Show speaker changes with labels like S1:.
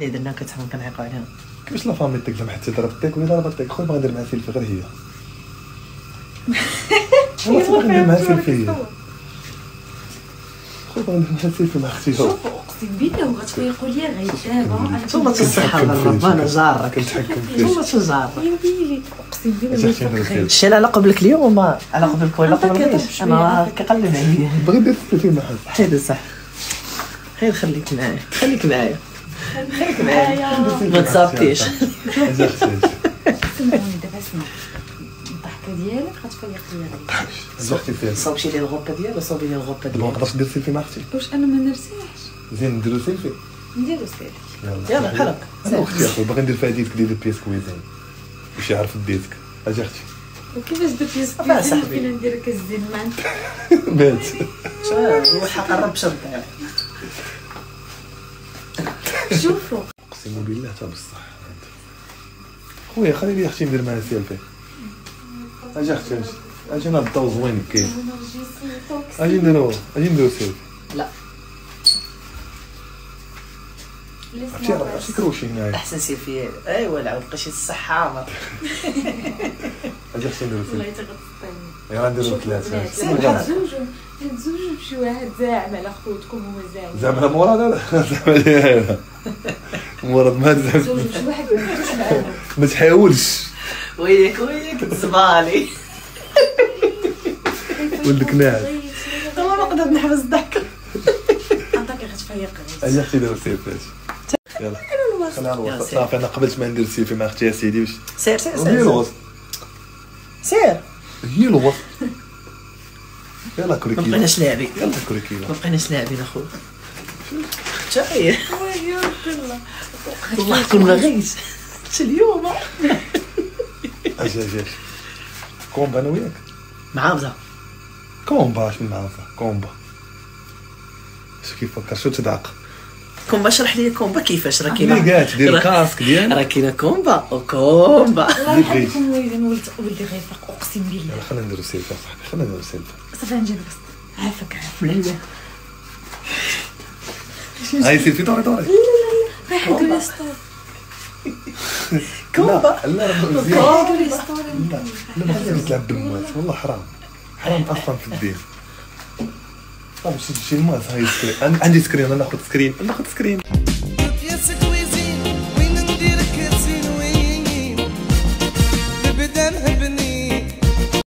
S1: اللي درنا كتفهم كنعيقوا عليها.
S2: كيفاش لا فامي تقلم حتى ضربتك ولا ضربتك خويا باغي ندير معها سيلفي غير هي. والله باغي ندير معها سيلفي. خويا باغي ندير معها سيلفي مع اختي.
S3: شوف اقسم بالله وغتفيقوا ليا غير دابا.
S1: ثم تصحى بالله انا جارك.
S2: كنتحكم فيك.
S1: ثم تجارك.
S3: يا ويلي اقسم بالله.
S1: الشيء على قبلك اليوم وما على قبلك ولا قبلكيش. انا كيقلب عليا.
S2: بغي ندير سيلفي معها.
S1: حيد صح. خير خليك معايا. خليك معايا. خليك معايا. ما تصابتيش.
S2: اجا اختي.
S3: سمعوني دابا اسمع. الضحكه ديالك غتفيق ليا غير.
S2: اجا اختي فيها.
S1: صوبتي لي الغوبه ديالي وصوبي لي الغوبه
S2: ما
S1: ديالي.
S2: نقدرش ندير سيلفي مع اختي.
S3: واش انا ما نرتاحش؟
S2: زين نديرو سيلفي.
S3: نديرو سيلفي.
S1: يلا بحالك.
S2: انا واختي اخويا باغي ندير فيها ديتك ديال البياس كويزين باش يعرف ديتك. اجا اختي.
S3: وكيفاش درتي
S1: صافي
S3: سبيزين
S1: صاحبي.
S3: فين ندير كاس ديال الماء؟
S2: بات.
S1: وحق قرب شرب.
S3: شوفوا
S2: اقسم بالله تا بصح. خويا خلي لي اختي ندير معها سيلفي. اجا اختي اجي نضاو زوين كاين. اجي نديرو سيلفي.
S1: لا
S2: عرفتي كروشي هنايا.
S1: احسن سيلفي. ايوا لا لقيتي الصحه.
S2: اجا اختي نديرو
S3: والله
S2: سيلفي.
S3: تغطيني.
S2: يلا نديرو ثلاثه.
S3: تزوجوا بشي واحد زاعم على خوتكم هما زاعم.
S2: زعما مراد لا زعما مراد ما زعما
S3: تزوجوا بشي واحد ما درتوش معاهم.
S2: ما تحاولش
S1: وياك تزبالي.
S2: ولك ناعس.
S1: والله ما نقدر نحبس الضحك.
S3: عطاك غتفيق غير.
S2: اجا اختي نديرو سيلفي. يلا خلينا نوصل. صافي انا قبلت ما ندير سيلفي مع اختي يا سيدي باش
S1: سير سير
S2: هي
S1: سير
S2: الوسط.
S1: سير.
S2: هي الوسط. يلا
S1: ما
S2: كريكي.
S1: بقيناش لاعبين.
S2: يلا كريكي.
S1: ما بقيناش لاعبين اخويا. جاي والله كون ما غيش اليوم.
S2: اجا كومبا انا وياك.
S1: معاوزه
S2: كومبا اش من معاوزه كومبا. اش كيفكر شو تدعق.
S1: كومبا اشرح لي كومبا كيفاش. راه
S2: اللي
S1: كاينه
S2: قالت دير الكاسك ديال.
S1: راه كاينه كومبا وكومبا.
S3: الله
S2: اللي بغيت.
S3: يحفظكم الوالدين ولدي غيفيق اقسم بالله.
S2: يلا خلينا نديرو سيلفي صاحبي خلينا نديرو سيلفي.
S3: صافي نجيب بس عافاك
S1: لا
S2: هاي سيلفي دوري
S3: راح ندير ستوري.
S1: كومبا.
S2: لا راه مزيان.
S3: ندير ستوري.
S2: لا ما خليني تلعب بالماس والله حرام اصلا في الدين. طيب شي الماس هاي سكرين عندي سكرين. انا ناخذ سكرين